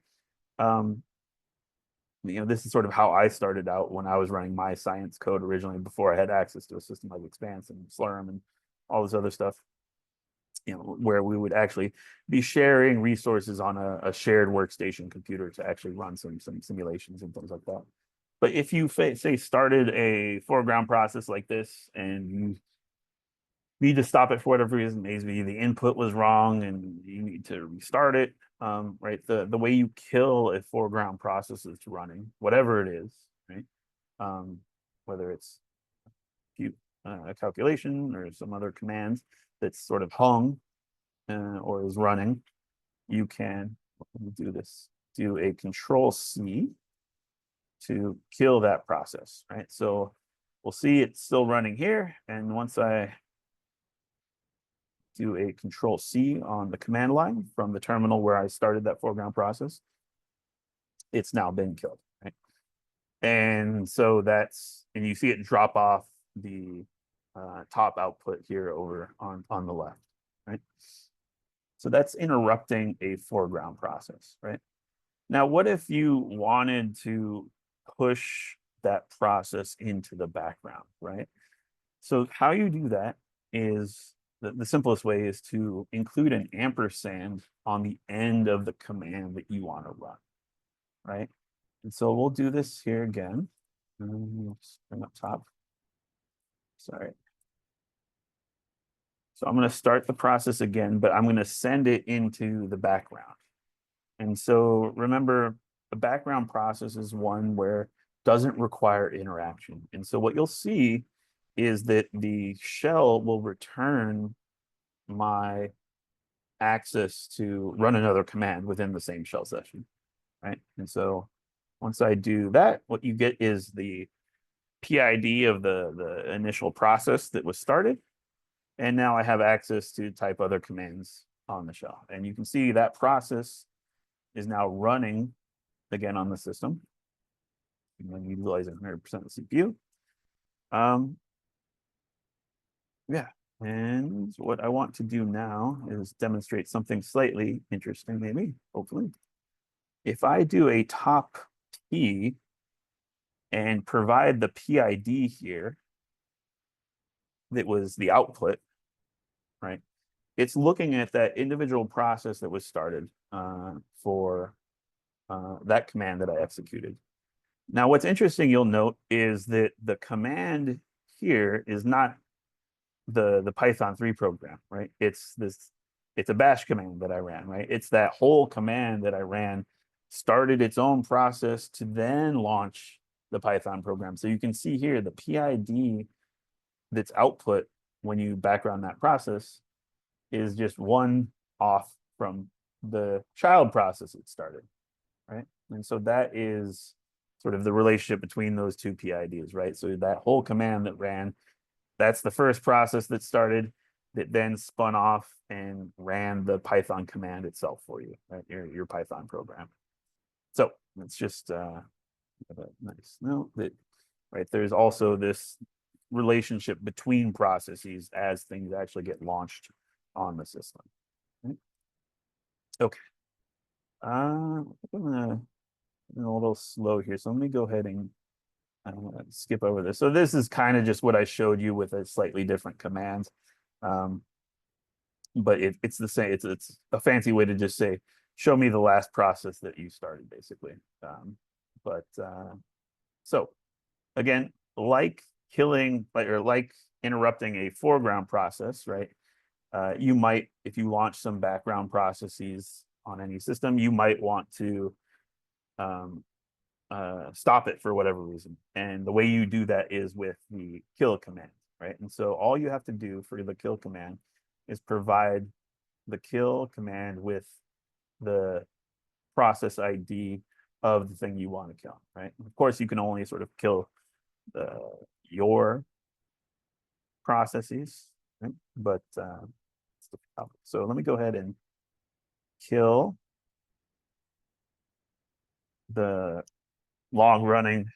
You know, this is sort of how I started out when I was running my science code originally before I had access to a system like Expanse and Slurm and all this other stuff. You know, where we would actually be sharing resources on a shared workstation computer to actually run some simulations and things like that. But if you say started a foreground process like this and you need to stop it for whatever reason, maybe the input was wrong and you need to restart it, right? The way you kill a foreground process is running, whatever it is, right? Whether it's a calculation or some other command that's sort of hung or is running, you can do this, do a control C to kill that process, right? So we'll see it's still running here. And once I do a control C on the command line from the terminal where I started that foreground process, it's now been killed, right? And so that's, and you see it drop off the top output here over on the left, right? So that's interrupting a foreground process, right? Now, what if you wanted to push that process into the background, right? So how you do that is the simplest way is to include an ampersand on the end of the command that you want to run, right? And so we'll do this here again. Let's bring up top. Sorry. So I'm going to start the process again, but I'm going to send it into the background. And so remember, the background process is one where doesn't require interaction. And so what you'll see is that the shell will return my access to run another command within the same shell session, right? And so once I do that, what you get is the PID of the initial process that was started. And now I have access to type other commands on the shell. And you can see that process is now running again on the system. And utilizing 100% of the CPU. Yeah, and what I want to do now is demonstrate something slightly interesting, maybe, hopefully. If I do a top T and provide the PID here, that was the output, right? It's looking at that individual process that was started for that command that I executed. Now, what's interesting, you'll note, is that the command here is not the Python 3 program, right? It's a bash command that I ran, right? It's that whole command that I ran started its own process to then launch the Python program. So you can see here the PID that's output when you background that process is just one off from the child process it started, right? And so that is sort of the relationship between those two PIDs, right? So that whole command that ran, that's the first process that started, that then spun off and ran the Python command itself for you, right? Your Python program. So it's just a nice note that, right, there's also this relationship between processes as things actually get launched on the system. Right? Okay. I'm a little slow here, so let me go ahead and I'm gonna skip over this. So this is kind of just what I showed you with a slightly different command. But it's the same. It's a fancy way to just say, show me the last process that you started, basically. But so again, like killing, like interrupting a foreground process, right? You might, if you launch some background processes on any system, you might want to stop it for whatever reason. And the way you do that is with the kill command, right? And so all you have to do for the kill command is provide the kill command with the process ID of the thing you want to kill, right? Of course, you can only sort of kill your processes, right? But so let me go ahead and kill the long running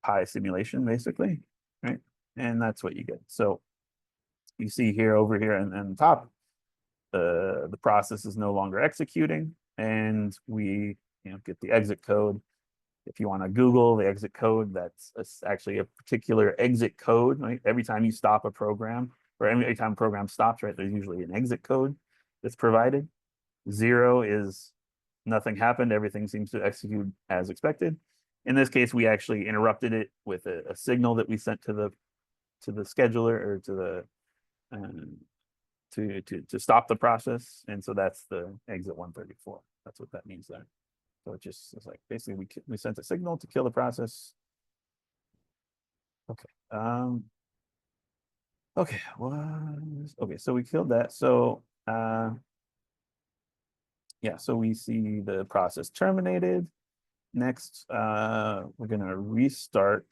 Pi simulation, basically, right? And that's what you get. So you see here over here and the top, the process is no longer executing, and we get the exit code. If you want to Google the exit code, that's actually a particular exit code, right? Every time you stop a program, or every time a program stops, right, there's usually an exit code that's provided. 0 is nothing happened, everything seems to execute as expected. In this case, we actually interrupted it with a signal that we sent to the scheduler, or to the to stop the process, and so that's the exit 134. That's what that means there. So it's like basically we sent a signal to kill the process. Okay. Okay. Okay. So we killed that. So yeah. So we see the process terminated. Next, we're gonna restart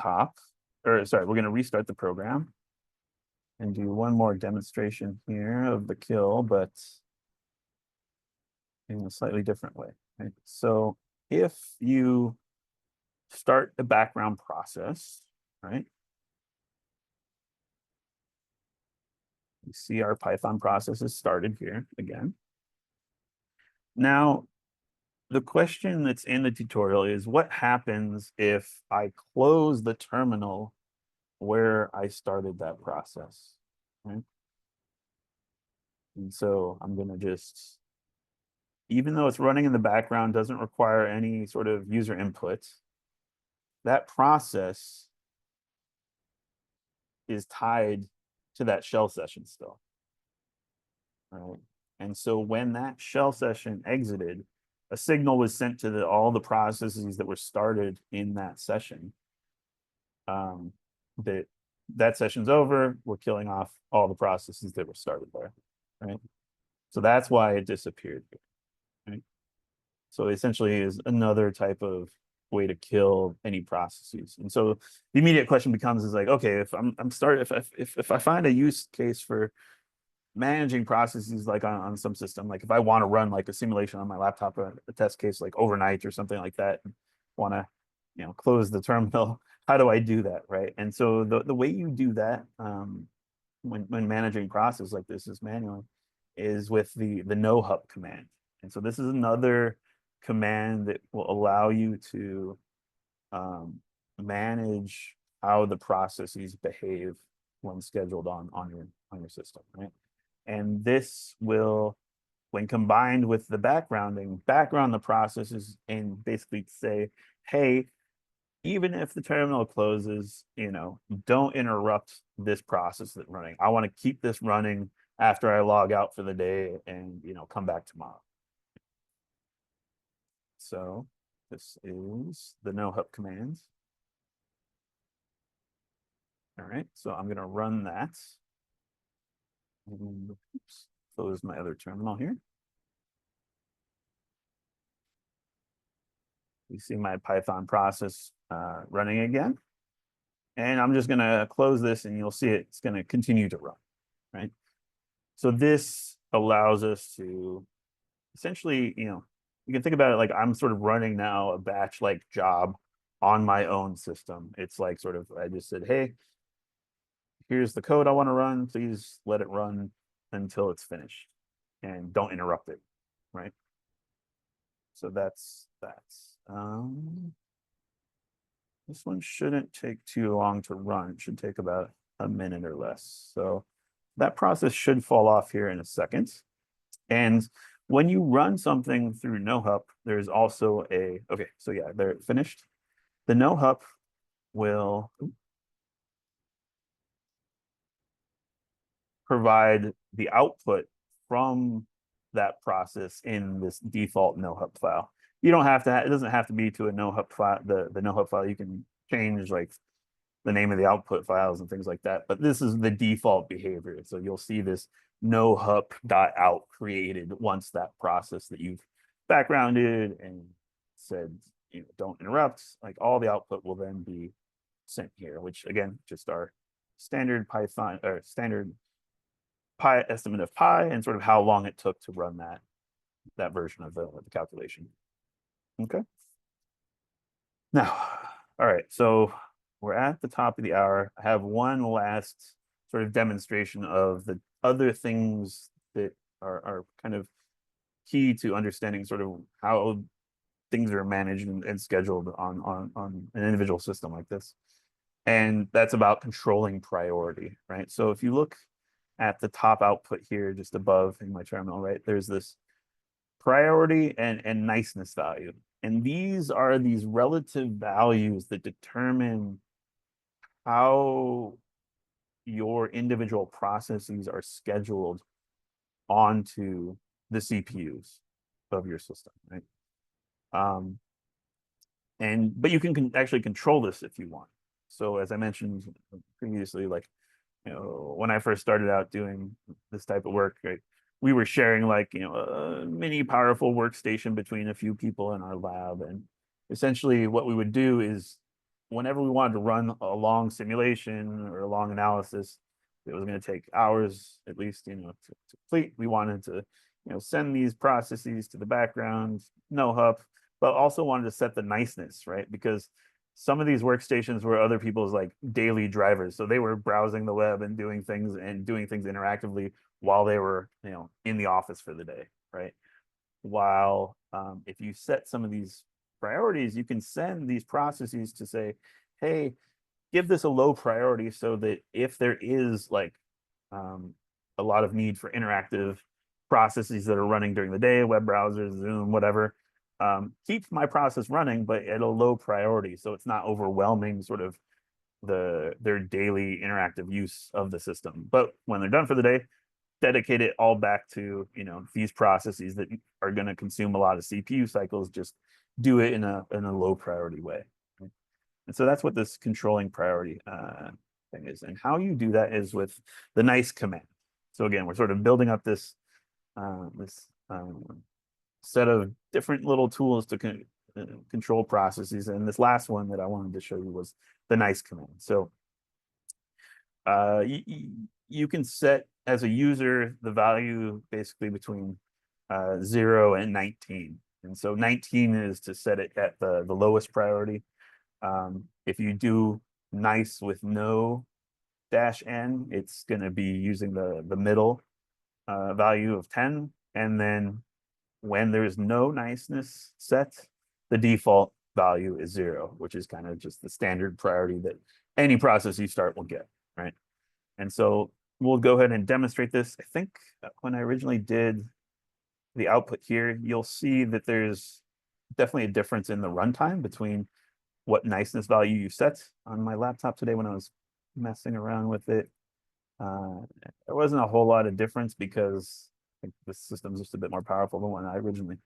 we're gonna restart the program and do one more demonstration here of the kill, but in a slightly different way, right? So if you start a background process, right? You see our Python process is started here again. Now, the question that's in the tutorial is, what happens if I close the terminal where I started that process, right? And so I'm going to just, even though it's running in the background, doesn't require any sort of user input, that process is tied to that shell session still. Right? And so when that shell session exited, a signal was sent to all the processes that were started in that session. That session's over, we're killing off all the processes that were started there, right? So that's why it disappeared, right? So essentially is another type of way to kill any processes. And so the immediate question becomes is like, okay, if I find a use case for managing processes like on some system, like if I want to run like a simulation on my laptop, a test case like overnight or something like that, want to close the terminal, how do I do that, right? And so the way you do that when managing process like this is manually is with the no hup command. And so this is another command that will allow you to manage how the processes behave when scheduled on your system, right? And this will, when combined with the background the processes and basically say, hey, even if the terminal closes, don't interrupt this process that's running. I want to keep this running after I log out for the day and come back tomorrow. So this is the no hup command. All right, so I'm going to run that. And, oops, close my other terminal here. You see my Python process running again. And I'm just going to close this and you'll see it's going to continue to run, right? So this allows us to essentially, you can think about it like I'm sort of running now a batch-like job on my own system. It's like sort of, I just said, hey, here's the code I want to run. Please let it run until it's finished and don't interrupt it, right? So that's This one shouldn't take too long to run. It should take about a minute or less. So that process should fall off here in a second. And when you run something through NoHup, there's also okay, so yeah, they're finished. The NoHup will provide the output from that process in this default NoHup file. You don't have to, it doesn't have to be to a NoHup file, the NoHup file. You can change like the name of the output files and things like that. But this is the default behavior. So you'll see this nohup.out created once that process that you've backgrounded and said, don't interrupt, like all the output will then be sent here, which again, just our standard Python or standard pi estimate of pi and sort of how long it took to run that version of the calculation. Okay. Now, all right, so we're at the top of the hour. I have one last sort of demonstration of the other things that are kind of key to understanding sort of how things are managed and scheduled on an individual system like this. And that's about controlling priority, right? So if you look at the top output here, just above in my terminal, right, there's this priority and niceness value. And these are these relative values that determine how your individual processes are scheduled onto the CPUs of your system, right? But you can actually control this if you want. So as I mentioned previously, like, when I first started out doing this type of work, right, we were sharing like, a mini powerful workstation between a few people in our lab. And essentially what we would do is whenever we wanted to run a long simulation or a long analysis, it was going to take hours at least, to complete. We wanted to, send these processes to the background, NoHup, but also wanted to set the niceness, right? Because some of these workstations were other people's like daily drivers. So they were browsing the web and doing things interactively while they were, in the office for the day, right? While if you set some of these priorities, you can send these processes to say, hey, give this a low priority so that if there is like a lot of need for interactive processes that are running during the day, web browsers, Zoom, whatever, keep my process running, but at a low priority. So it's not overwhelming sort of their daily interactive use of the system. But when they're done for the day, dedicate it all back to, these processes that are going to consume a lot of CPU cycles, just do it in a low priority way. Right? And so that's what this controlling priority thing is. And how you do that is with the nice command. So again, we're sort of building up this set of different little tools to control processes. And this last one that I wanted to show you was the nice command. So you can set as a user the value basically between 0 and 19. And so 19 is to set it at the lowest priority. If you do nice with no -n, it's going to be using the middle value of 10. And then when there's no niceness set, the default value is 0, which is kind of just the standard priority that any process you start will get, right? And so we'll go ahead and demonstrate this. I think when I originally did the output here, you'll see that there's definitely a difference in the runtime between what niceness value you set. On my laptop today when I was messing around with it, there wasn't a whole lot of difference because I think the system's just a bit more powerful than one I originally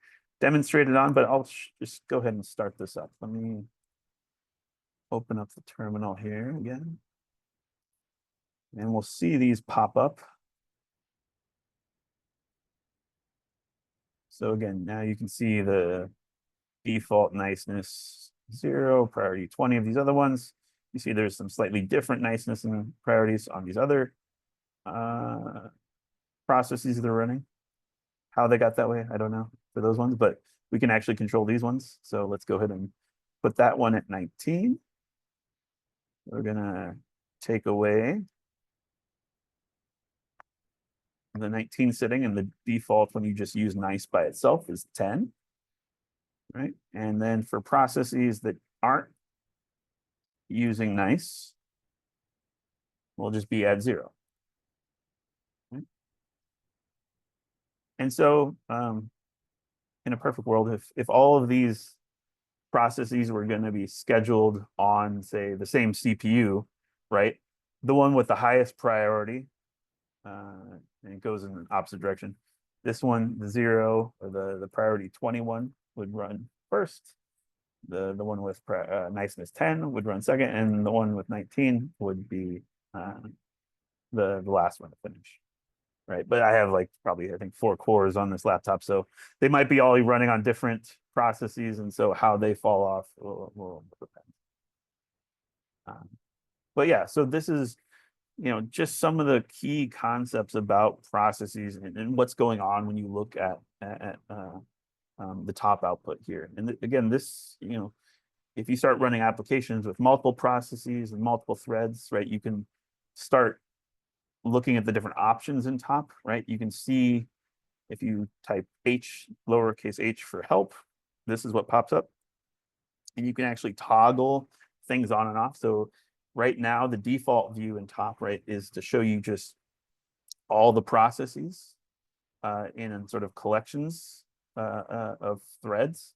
demonstrated on, but I'll just go ahead and start this up. Let me open up the terminal here again. And we'll see these pop up. So again, now you can see the default niceness 0, priority 20 of these other ones. You see there's some slightly different niceness and priorities on these other processes that are running. How they got that way, I don't know for those ones, but we can actually control these ones. So let's go ahead and put that one at 19. We're gonna take away the 19 setting, and the default when you just use nice by itself is 10. right? And then for processes that aren't using nice, we'll just be at 0. Right? And so in a perfect world, if all of these processes were going to be scheduled on, say, the same CPU, right? The one with the highest priority, and it goes in the opposite direction. This one, the 0 or the priority 21 would run first. The one with niceness 10 would run second, and the one with 19 would be the last one to finish. Right. But I have like probably, I think, 4 cores on this laptop. So they might be all running on different processes. And so how they fall off will depend. But yeah, so this is, just some of the key concepts about processes and what's going on when you look at the top output here. And again, this, if you start running applications with multiple processes and multiple threads, right, you can start looking at the different options in top, right? You can see if you type H, lowercase h for help, this is what pops up. And you can actually toggle things on and off. So right now, the default view in top right is to show you just all the processes in sort of collections of threads.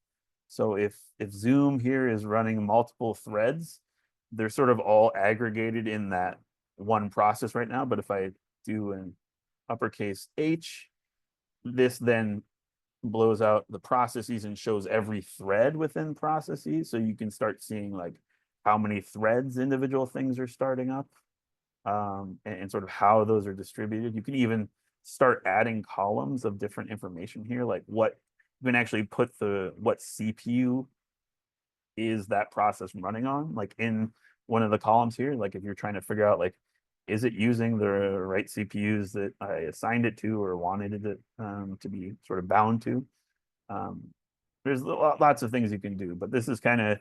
So if Zoom here is running multiple threads, they're sort of all aggregated in that one process right now. But if I do an uppercase H, this then blows out the processes and shows every thread within processes. So you can start seeing like how many threads individual things are starting up, and sort of how those are distributed. You can even start adding columns of different information here, like what you can actually put what CPU is that process running on, like in one of the columns here. Like if you're trying to figure out, like, is it using the right CPUs that I assigned it to or wanted it to be sort of bound to? There's lots of things you can do, but this is kind of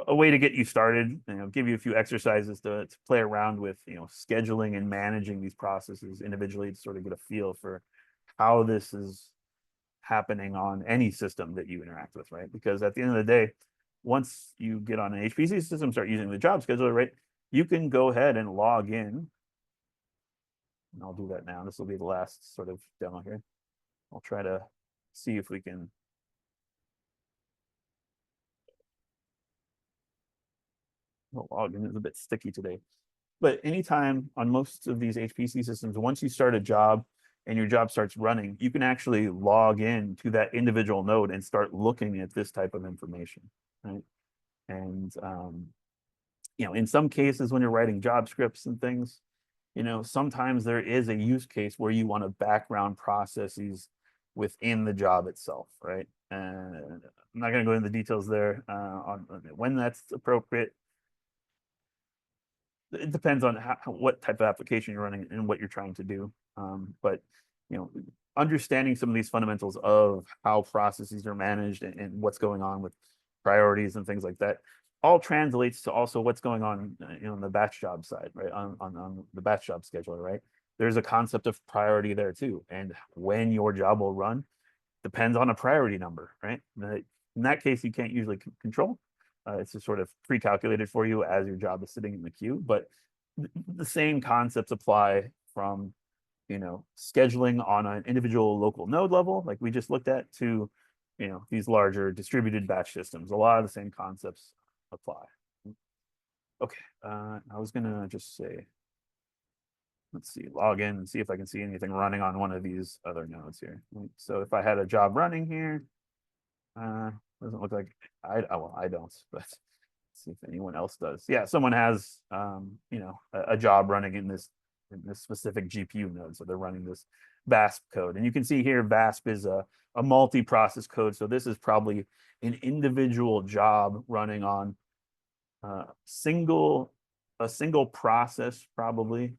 a way to get you started, give you a few exercises to play around with, scheduling and managing these processes individually to sort of get a feel for how this is happening on any system that you interact with, right? Because at the end of the day, once you get on an HPC system, start using the job scheduler, right? You can go ahead and log in. And I'll do that now. This will be the last sort of demo here. I'll try to see if we can. The login is a bit sticky today. But anytime on most of these HPC systems, once you start a job and your job starts running, you can actually log in to that individual node and start looking at this type of information, right? And in some cases, when you're writing job scripts and things, sometimes there is a use case where you want to background processes within the job itself, right? And I'm not going to go into the details there on when that's appropriate. It depends on what type of application you're running and what you're trying to do. But understanding some of these fundamentals of how processes are managed and what's going on with priorities and things like that all translates to also what's going on on the batch job side, right? On the batch job scheduler, right? There's a concept of priority there too. And when your job will run depends on a priority number, right? In that case, you can't usually control. It's just sort of pre-calculated for you as your job is sitting in the queue. But the same concepts apply from scheduling on an individual local node level, like we just looked at, to these larger distributed batch systems. A lot of the same concepts apply. Okay, I was gonna just say, let's see, log in and see if I can see anything running on one of these other nodes here. So if I had a job running here, doesn't look like I don't, but let's see if anyone else does. Yeah, someone has a job running in this specific GPU node. So they're running this VASP code. And you can see here VASP is a multi-process code. So this is probably an individual job running on a single process, probably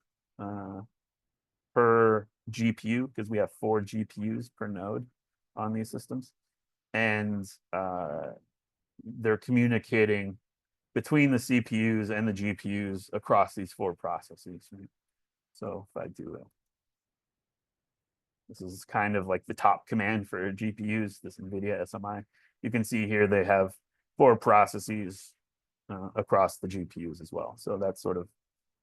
per GPU, because we have 4 GPUs per node on these systems. And they're communicating between the CPUs and the GPUs across these 4 processes. Right? So if I do it, this is kind of like the top command for GPUs, this NVIDIA SMI. you can see here they have 4 processes across the GPUs as well. So that's sort of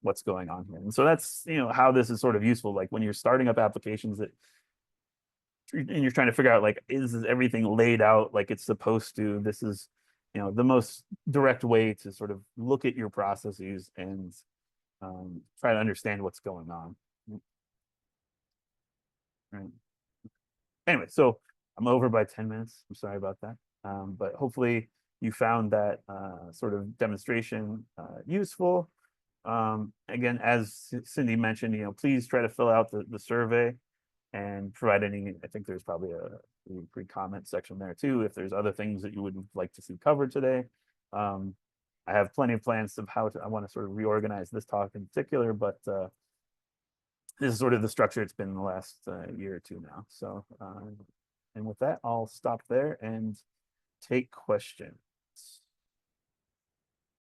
what's going on here. And so that's, how this is sort of useful. Like when you're starting up applications and you're trying to figure out, like, is everything laid out like it's supposed to? This is, the most direct way to sort of look at your processes and try to understand what's going on. Right. Anyway, so I'm over by 10 minutes. I'm sorry about that. But hopefully you found that sort of demonstration useful. Again, as Cindy mentioned, please try to fill out the survey and provide any, I think there's probably a pre-comment section there too, if there's other things that you would like to see covered today. I have plenty of plans of how I want to sort of reorganize this talk in particular, but this is sort of the structure it's been the last year or two now. So, and with that, I'll stop there and take questions.